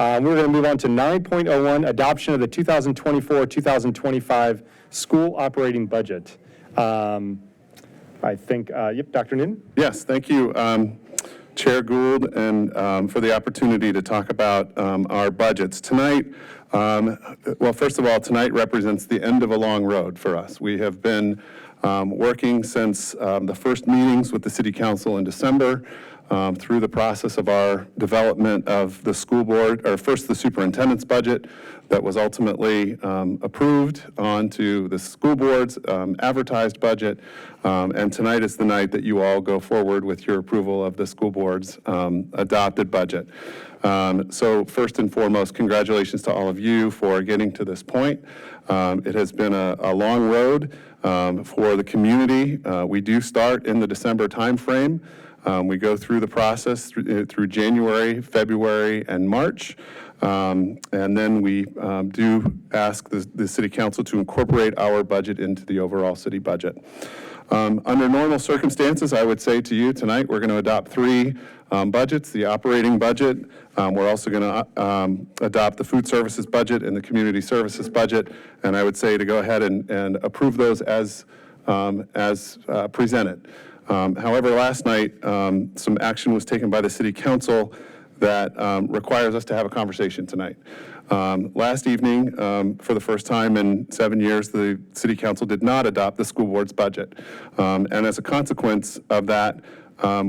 We're going to move on to 9.01, adoption of the 2024-2025 school operating budget. I think, Dr. Newton? Yes, thank you, Chair Gould, and for the opportunity to talk about our budgets. Tonight, well, first of all, tonight represents the end of a long road for us. We have been working since the first meetings with the City Council in December, through the process of our development of the school board, or first the superintendent's budget that was ultimately approved onto the school board's advertised budget. And tonight is the night that you all go forward with your approval of the school board's adopted budget. So first and foremost, congratulations to all of you for getting to this point. It has been a long road for the community. We do start in the December timeframe. We go through the process through January, February, and March. And then we do ask the City Council to incorporate our budget into the overall city budget. Under normal circumstances, I would say to you tonight, we're going to adopt three budgets: the operating budget. We're also going to adopt the food services budget and the community services budget. And I would say to go ahead and approve those as presented. However, last night, some action was taken by the City Council that requires us to have a conversation tonight. Last evening, for the first time in 7 years, the City Council did not adopt the school board's budget. And as a consequence of that,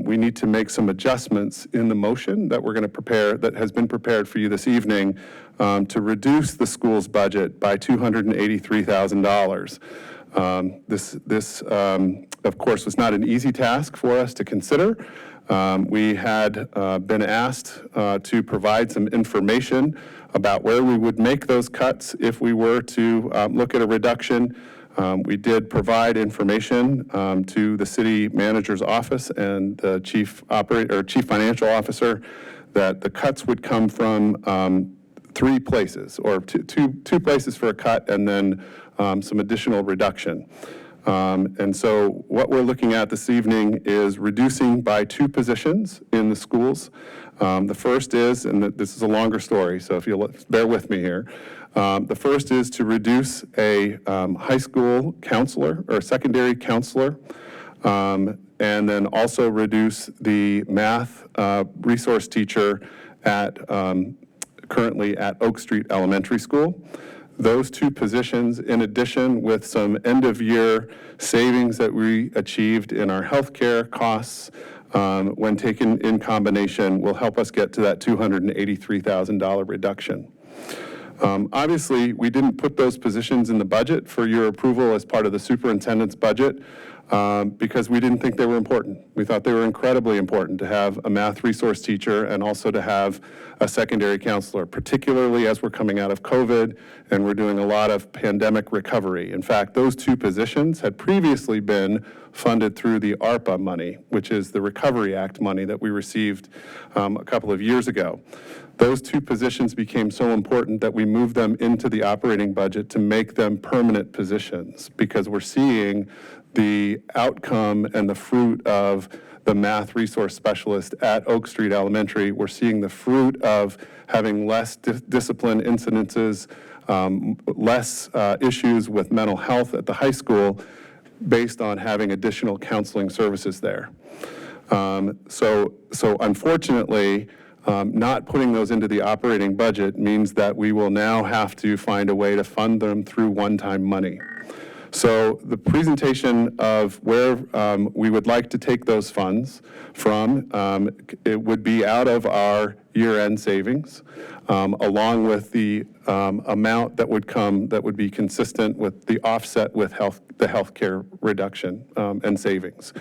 we need to make some adjustments in the motion that we're going to prepare, that has been prepared for you this evening, to reduce the school's budget by $283,000. This, of course, was not an easy task for us to consider. We had been asked to provide some information about where we would make those cuts if we were to look at a reduction. We did provide information to the city manager's office and the chief financial officer that the cuts would come from three places, or two places for a cut, and then some additional reduction. And so what we're looking at this evening is reducing by two positions in the schools. The first is, and this is a longer story, so if you'll bear with me here. The first is to reduce a high school counselor or secondary counselor, and then also reduce the math resource teacher at currently at Oak Street Elementary School. Those two positions, in addition with some end-of-year savings that we achieved in our healthcare costs, when taken in combination, will help us get to that $283,000 reduction. Obviously, we didn't put those positions in the budget for your approval as part of the superintendent's budget because we didn't think they were important. We thought they were incredibly important to have a math resource teacher and also to have a secondary counselor, particularly as we're coming out of COVID and we're doing a lot of pandemic recovery. In fact, those two positions had previously been funded through the ARPA money, which is the Recovery Act money that we received a couple of years ago. Those two positions became so important that we moved them into the operating budget to make them permanent positions, because we're seeing the outcome and the fruit of the math resource specialist at Oak Street Elementary. We're seeing the fruit of having less discipline incidences, less issues with mental health at the high school based on having additional counseling services there. So unfortunately, not putting those into the operating budget means that we will now have to find a way to fund them through one-time money. So the presentation of where we would like to take those funds from, it would be out of our year-end savings, along with the amount that would come that would be consistent with the offset with the healthcare reduction and savings.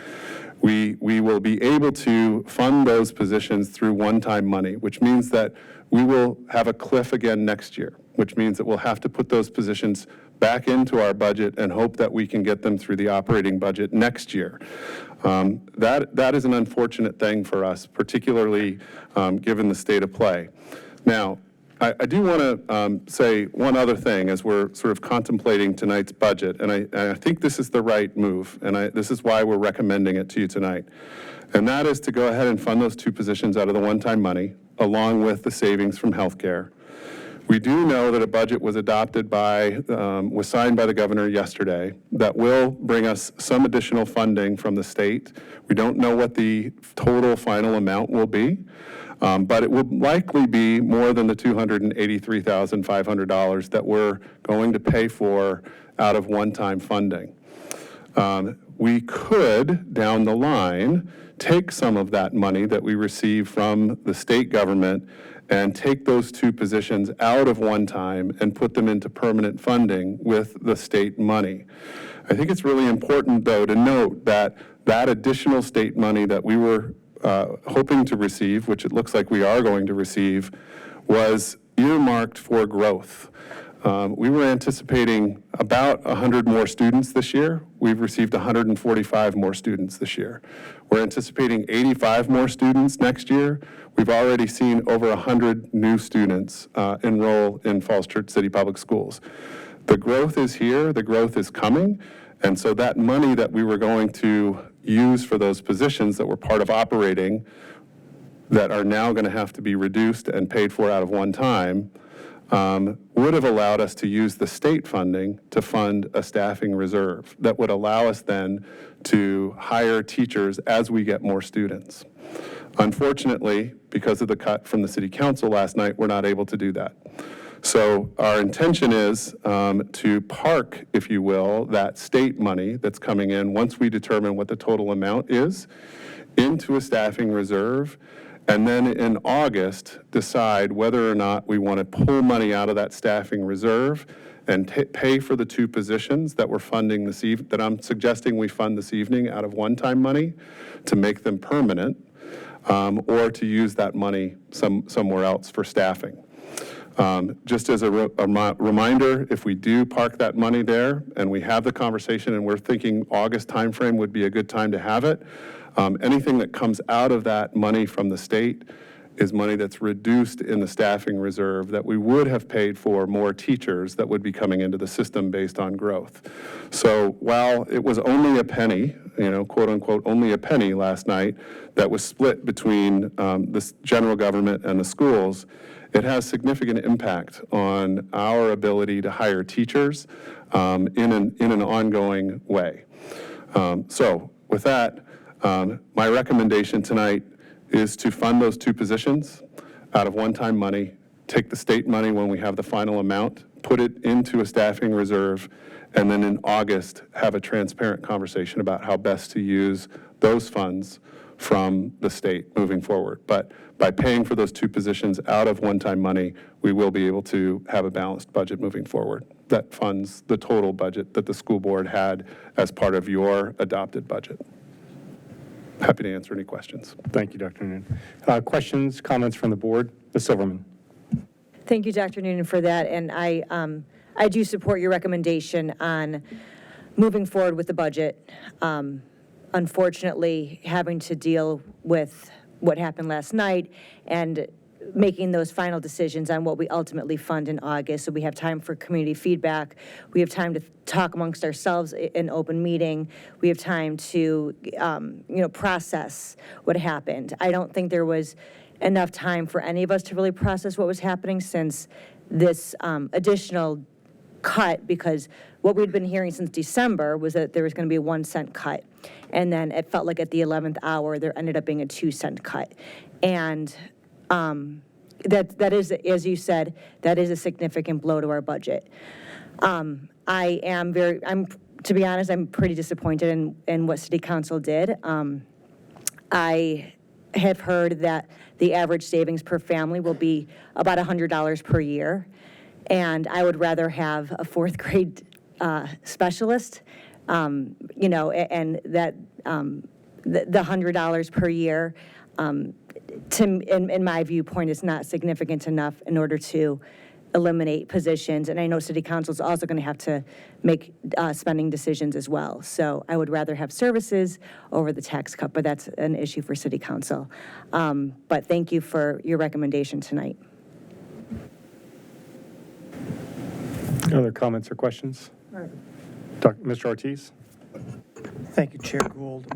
We will be able to fund those positions through one-time money, which means that we will have a cliff again next year, which means that we'll have to put those positions back into our budget and hope that we can get them through the operating budget next year. That is an unfortunate thing for us, particularly given the state of play. Now, I do want to say one other thing as we're sort of contemplating tonight's budget, and I think this is the right move, and this is why we're recommending it to you tonight. And that is to go ahead and fund those two positions out of the one-time money, along with the savings from healthcare. We do know that a budget was adopted was signed by the governor yesterday that will bring us some additional funding from the state. We don't know what the total final amount will be, but it will likely be more than the $283,500 that we're going to pay for out of one-time funding. We could, down the line, take some of that money that we receive from the state government and take those two positions out of one time and put them into permanent funding with the state money. I think it's really important, though, to note that that additional state money that we were hoping to receive, which it looks like we are going to receive, was earmarked for growth. We were anticipating about 100 more students this year. We've received 145 more students this year. We're anticipating 85 more students next year. We've already seen over 100 new students enroll in Falls Church City Public Schools. The growth is here, the growth is coming, and so that money that we were going to use for those positions that were part of operating that are now going to have to be reduced and paid for out of one time would have allowed us to use the state funding to fund a staffing reserve that would allow us then to hire teachers as we get more students. Unfortunately, because of the cut from the city council last night, we're not able to do that. So our intention is to park, if you will, that state money that's coming in once we determine what the total amount is into a staffing reserve, and then in August decide whether or not we want to pull money out of that staffing reserve and pay for the two positions that we're funding this evening, that I'm suggesting we fund this evening out of one-time money to make them permanent, or to use that money somewhere else for staffing. Just as a reminder, if we do park that money there and we have the conversation and we're thinking August timeframe would be a good time to have it, anything that comes out of that money from the state is money that's reduced in the staffing reserve that we would have paid for more teachers that would be coming into the system based on growth. So while it was only a penny, quote unquote, only a penny last night that was split between the general government and the schools, it has significant impact on our ability to hire teachers in an ongoing way. So with that, my recommendation tonight is to fund those two positions out of one-time money, take the state money when we have the final amount, put it into a staffing reserve, and then in August have a transparent conversation about how best to use those funds from the state moving forward. But by paying for those two positions out of one-time money, we will be able to have a balanced budget moving forward that funds the total budget that the school board had as part of your adopted budget. Happy to answer any questions. Thank you, Dr. Noonan. Questions, comments from the board? Ms. Silverman. Thank you, Dr. Noonan, for that. And I do support your recommendation on moving forward with the budget. Unfortunately, having to deal with what happened last night and making those final decisions on what we ultimately fund in August. So we have time for community feedback. We have time to talk amongst ourselves in open meeting. We have time to, process what happened. I don't think there was enough time for any of us to really process what was happening since this additional cut, because what we'd been hearing since December was that there was going to be a 1 cent cut. And then it felt like at the 11th hour, there ended up being a 2 cent cut. And that is, as you said, that is a significant blow to our budget. To be honest, I'm pretty disappointed in what City Council did. I have heard that the average savings per family will be about $100 per year, and I would rather have a fourth grade specialist, and that the $100 per year, in my viewpoint, is not significant enough in order to eliminate positions. And I know City Council is also going to have to make spending decisions as well. So I would rather have services over the tax cut, but that's an issue for City Council. But thank you for your recommendation tonight. Other comments or questions? Mr. Ortiz? Thank you, Chair Gould.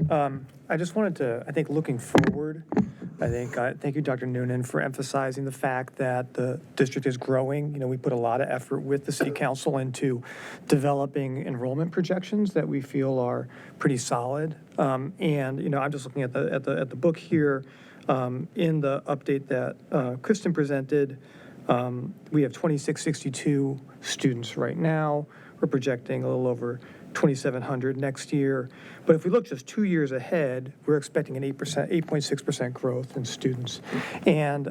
I just wanted to, I think looking forward, I think, thank you, Dr. Noonan, for emphasizing the fact that the district is growing. You know, we put a lot of effort with the city council into developing enrollment projections that we feel are pretty solid. And, you know, I'm just looking at the book here. In the update that Kristen presented, we have 2662 students right now. We're projecting a little over 2,700 next year. But if we look just 2 years ahead, we're expecting an 8.6% growth in students. And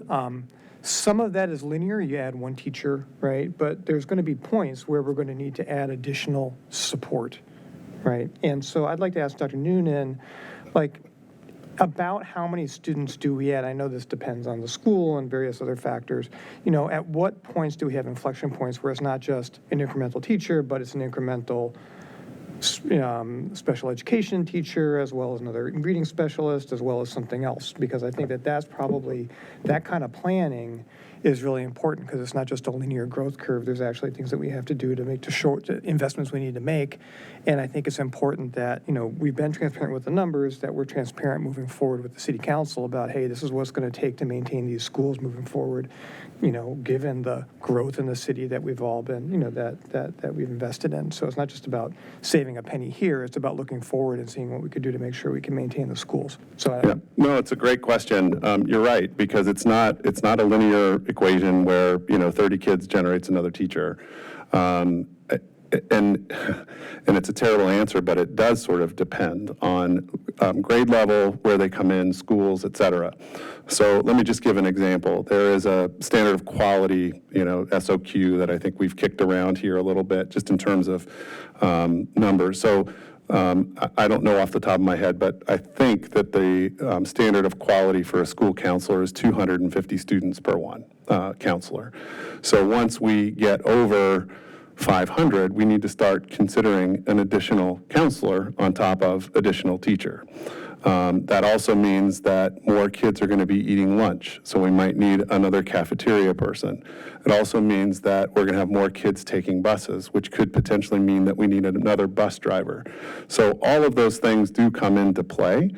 some of that is linear. You add one teacher, right? But there's going to be points where we're going to need to add additional support, right? And so I'd like to ask Dr. Noonan, like, about how many students do we add? I know this depends on the school and various other factors. You know, at what points do we have inflection points where it's not just an incremental teacher, but it's an incremental special education teacher, as well as another reading specialist, as well as something else? Because I think that that's probably, that kind of planning is really important, because it's not just a linear growth curve. There's actually things that we have to do to make investments we need to make. And I think it's important that, you know, we've been transparent with the numbers, that we're transparent moving forward with the city council about, hey, this is what's going to take to maintain these schools moving forward, you know, given the growth in the city that we've all been, you know, that we've invested in. So it's not just about saving a penny here, it's about looking forward and seeing what we could do to make sure we can maintain the schools. So Yeah, no, it's a great question. You're right, because it's not a linear equation where, you know, 30 kids generates another teacher. And it's a terrible answer, but it does sort of depend on grade level, where they come in, schools, et cetera. So let me just give an example. There is a standard of quality, you know, SOQ, that I think we've kicked around here a little bit, just in terms of numbers. So I don't know off the top of my head, but I think that the standard of quality for a school counselor is 250 students per one counselor. So once we get over 500, we need to start considering an additional counselor on top of additional teacher. That also means that more kids are going to be eating lunch, so we might need another cafeteria person. It also means that we're going to have more kids taking buses, which could potentially mean that we need another bus driver. So all of those things do come into play.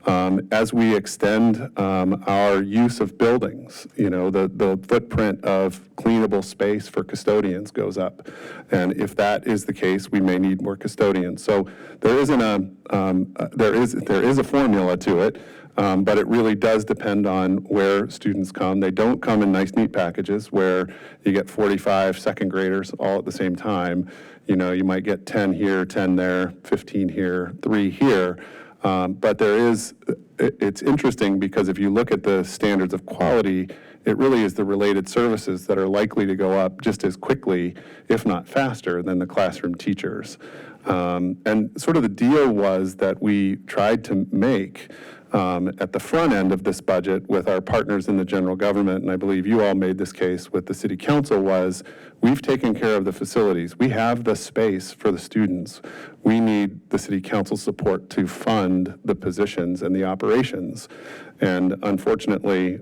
As we extend our use of buildings, you know, the footprint of cleanable space for custodians goes up. And if that is the case, we may need more custodians. So there isn't there is a formula to it, but it really does depend on where students come. They don't come in nice, neat packages where you get 45 second graders all at the same time. You know, you might get 10 here, 10 there, 15 here, 3 here. But it's interesting, because if you look at the standards of quality, it really is the related services that are likely to go up just as quickly, if not faster, than the classroom teachers. And sort of the deal was that we tried to make at the front end of this budget with our partners in the general government, and I believe you all made this case with the city council, was we've taken care of the facilities. We have the space for the students. We need the city council support to fund the positions and the operations. And unfortunately,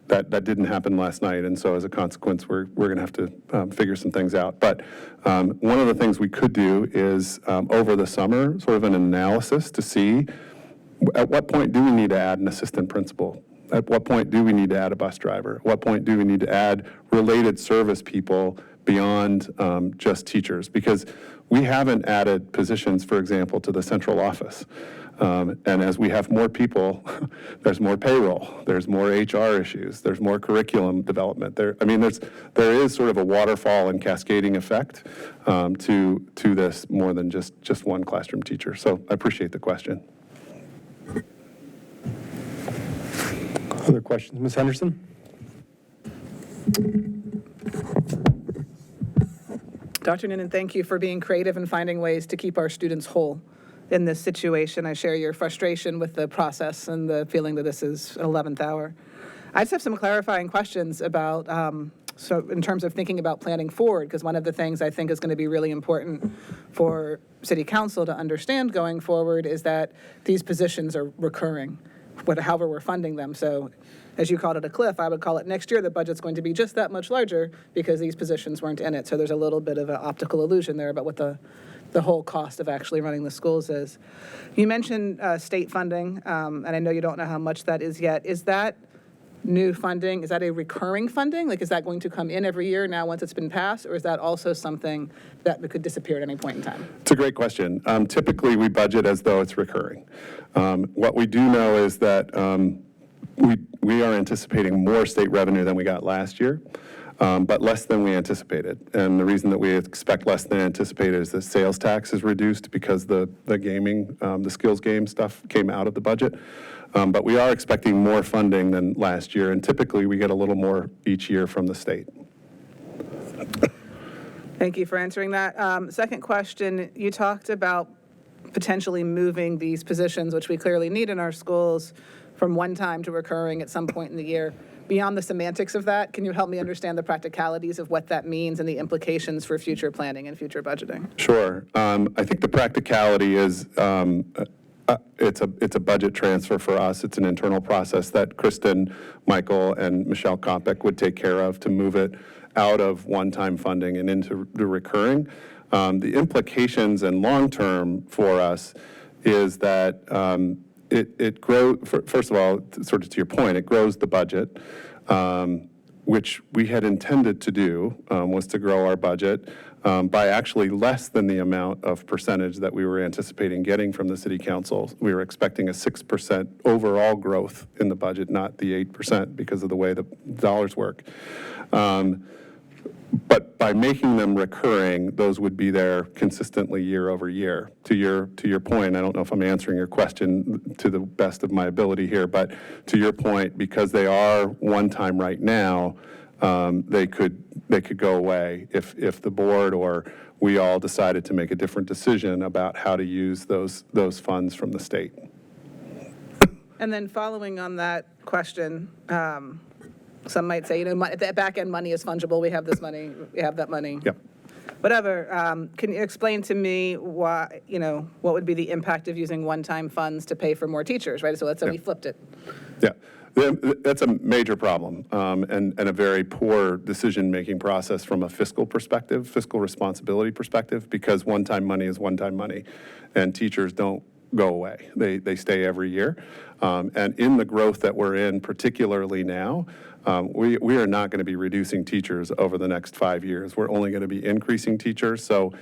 that didn't happen last night, and so as a consequence, we're going to have to figure some things out. But one of the things we could do is, over the summer, sort of an analysis to see at what point do we need to add an assistant principal? At what point do we need to add a bus driver? At what point do we need to add related service people beyond just teachers? Because we haven't added positions, for example, to the central office. And as we have more people, there's more payroll, there's more HR issues, there's more curriculum development. There is sort of a waterfall and cascading effect to this, more than just one classroom teacher. So I appreciate the question. Other questions? Ms. Henderson? Dr. Noonan, thank you for being creative and finding ways to keep our students whole in this situation. I share your frustration with the process and the feeling that this is 11th hour. I just have some clarifying questions about, so in terms of thinking about planning forward, because one of the things I think is going to be really important for City Council to understand going forward is that these positions are recurring, however we're funding them. So as you called it a cliff, I would call it next year the budget's going to be just that much larger because these positions weren't in it. So there's a little bit of an optical illusion there about what the the whole cost of actually running the schools is. You mentioned state funding, and I know you don't know how much that is yet. Is that new funding, is that a recurring funding? Like, is that going to come in every year now once it's been passed, or is that also something that could disappear at any point in time? It's a great question. Typically, we budget as though it's recurring. What we do know is that we are anticipating more state revenue than we got last year, but less than we anticipated. And the reason that we expect less than anticipated is the sales tax is reduced because the gaming, the skills game stuff came out of the budget. But we are expecting more funding than last year, and typically we get a little more each year from the state. Thank you for answering that. Second question, you talked about potentially moving these positions, which we clearly need in our schools, from one-time to recurring at some point in the year. Beyond the semantics of that, can you help me understand the practicalities of what that means and the implications for future planning and future budgeting? Sure. I think the practicality is it's a budget transfer for us. It's an internal process that Kristen, Michael, and Michelle Kopek would take care of to move it out of one-time funding and into the recurring. The implications and long-term for us is that it grows, first of all, sort of to your point, it grows the budget, which we had intended to do, was to grow our budget by actually less than the amount of percentage that we were anticipating getting from the city council. We were expecting a 6% overall growth in the budget, not the 8% because of the way the dollars work. But by making them recurring, those would be there consistently year over year. To your point, I don't know if I'm answering your question to the best of my ability here, but to your point, because they are one time right now, they could go away if the board or we all decided to make a different decision about how to use those funds from the state. And then following on that question, some might say, the back end money is fungible. We have this money, we have that money. Yep. Whatever. Can you explain to me why, what would be the impact of using one-time funds to pay for more teachers, right? So let's say we flipped it. Yeah, that's a major problem and a very poor decision-making process from a fiscal perspective, fiscal responsibility perspective, because one-time money is one-time money, and teachers don't go away. They stay every year. And in the growth that we're in, particularly now, we are not going to be reducing teachers over the next 5 years. We're only going to be increasing teachers. So,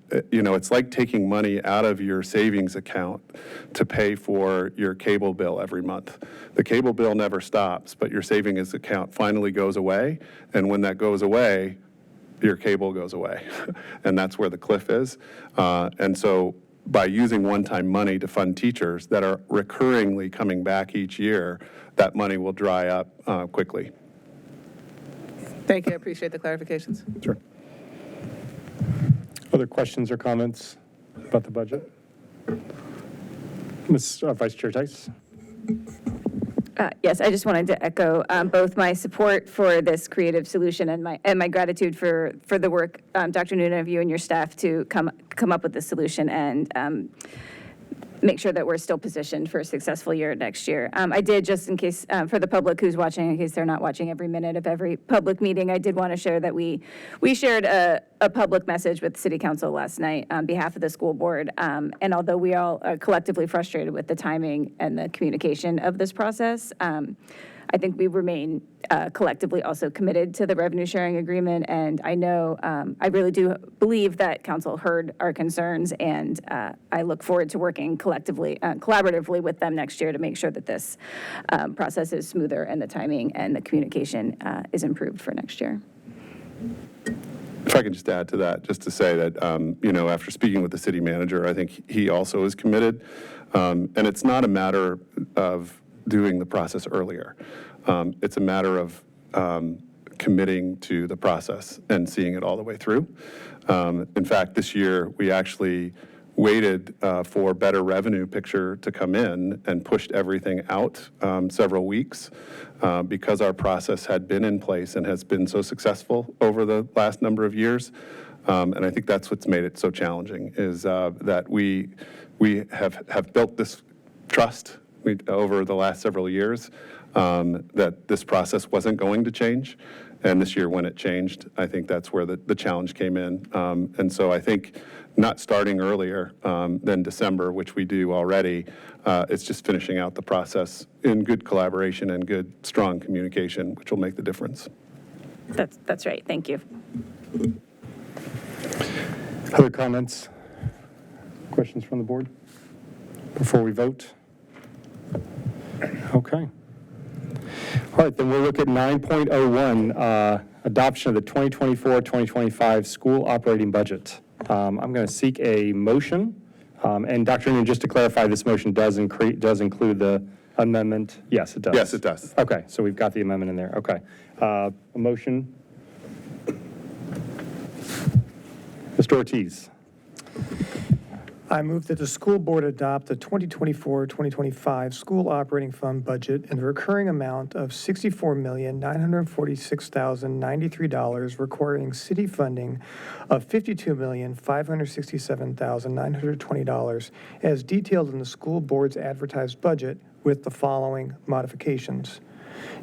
it's like taking money out of your savings account to pay for your cable bill every month. The cable bill never stops, but your savings account finally goes away. And when that goes away, your cable goes away. And that's where the cliff is. And so by using one-time money to fund teachers that are recurringly coming back each year, that money will dry up quickly. Thank you. I appreciate the clarifications. Sure. Other questions or comments about the budget? Ms. Vice Chair Tice? Yes, I just wanted to echo both my support for this creative solution and my gratitude for the work, Dr. Noonan, of you and your staff to come up with this solution and make sure that we're still positioned for a successful year next year. I did, just in case, for the public who's watching, in case they're not watching every minute of every public meeting, I did want to share that we shared a public message with City Council last night on behalf of the school board. And although we all are collectively frustrated with the timing and the communication of this process, I think we remain collectively also committed to the revenue sharing agreement. And I know, I really do believe that council heard our concerns, and I look forward to working collaboratively with them next year to make sure that this process is smoother and the timing and the communication is improved for next year. If I can just add to that, just to say that, after speaking with the city manager, I think he also is committed. And it's not a matter of doing the process earlier. It's a matter of committing to the process and seeing it all the way through. In fact, this year, we actually waited for better revenue picture to come in and pushed everything out several weeks because our process had been in place and has been so successful over the last number of years. And I think that's what's made it so challenging, is that we have built this trust over the last several years that this process wasn't going to change. And this year, when it changed, I think that's where the challenge came in. And so I think not starting earlier than December, which we do already, it's just finishing out the process in good collaboration and good, strong communication, which will make the difference. That's right. Thank you. Other comments? Questions from the board before we vote? Okay. All right, then we'll look at 9.01, adoption of the 2024-2025 school operating budget. I'm going to seek a motion. And Dr. Noonan, just to clarify, this motion does include the amendment? Yes, it does. Yes, it does. Okay, so we've got the amendment in there. Okay. A motion? Mr. Ortiz. I move that the school board adopt the 2024-2025 school operating fund budget in the recurring amount of $64,946,093, requiring city funding of $52,567,920, as detailed in the school board's advertised budget, with the following modifications.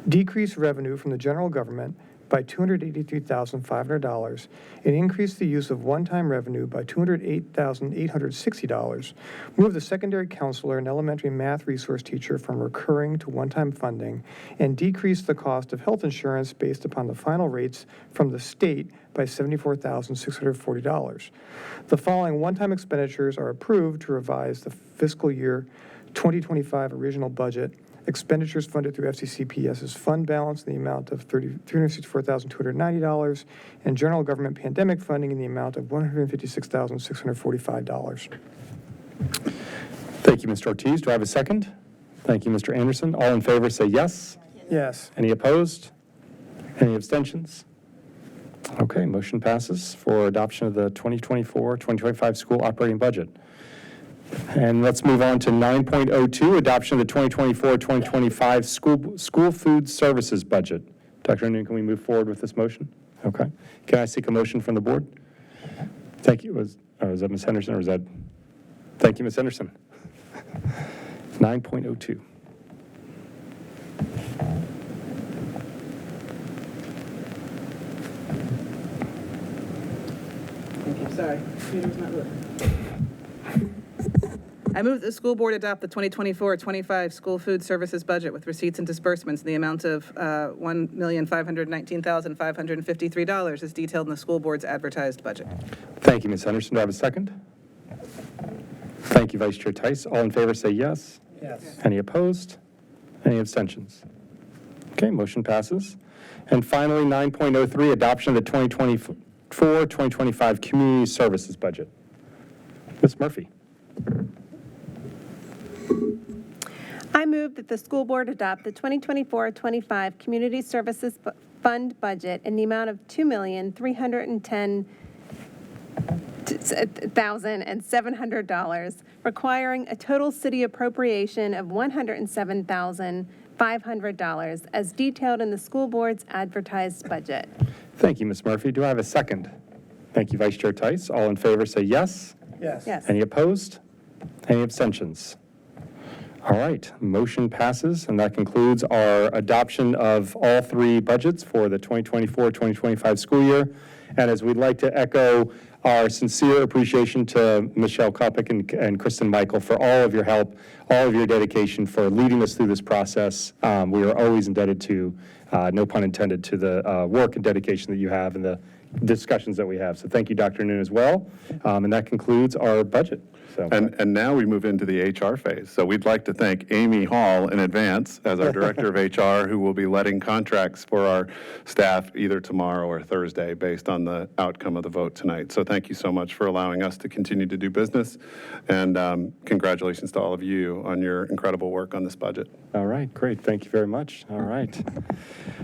Decrease revenue from the general government by $283,500 and increase the use of one-time revenue by $208,860. Move the secondary counselor and elementary math resource teacher from recurring to one-time funding, and decrease the cost of health insurance based upon the final rates from the state by $74,640. The following one-time expenditures are approved to revise the fiscal year 2025 original budget. Expenditures funded through FCCPS's fund balance in the amount of $364,290, and general government pandemic funding in the amount of $156,645. Thank you, Mr. Ortiz. Do I have a second? Thank you, Mr. Anderson. All in favor, say yes. Yes. Any opposed? Any abstentions? Okay, motion passes for adoption of the 2024-2025 school operating budget. And let's move on to 9.02, adoption of the 2024-2025 school food services budget. Dr. Noonan, can we move forward with this motion? Okay. Can I seek a motion from the board? Thank you. Was that Ms. Henderson or was that? Thank you, Ms. Henderson. 9.02. Sorry, computer's not working. I move that the school board adopt the 2024-25 school food services budget with receipts and disbursements in the amount of $1,519,553 as detailed in the school board's advertised budget. Thank you, Ms. Henderson. Do I have a second? Thank you, Vice Chair Tice. All in favor, say yes. Yes. Any opposed? Any abstentions? Okay, motion passes. And finally, 9.03, adoption of the 2024-2025 community services budget. Ms. Murphy. I move that the school board adopt the 2024-25 Community Services Fund budget in the amount of $2,310,700, requiring a total city appropriation of $107,500 as detailed in the school board's advertised budget. Thank you, Ms. Murphy. Do I have a second? Thank you, Vice Chair Tice. All in favor, say yes. Yes. Yes. Any opposed? Any abstentions? All right, motion passes, and that concludes our adoption of all three budgets for the 2024-2025 school year. And as we'd like to echo our sincere appreciation to Michelle Koppick and Kristen Michael for all of your help, all of your dedication for leading us through this process. We are always indebted to, no pun intended, to the work and dedication that you have and the discussions that we have. So thank you, Dr. Noonan, as well. And that concludes our budget. So. And now we move into the HR phase. So we'd like to thank Amy Hall in advance as our Director of HR, who will be letting contracts for our staff either tomorrow or Thursday based on the outcome of the vote tonight. So thank you so much for allowing us to continue to do business. And congratulations to all of you on your incredible work on this budget. All right, great. Thank you very much. All right.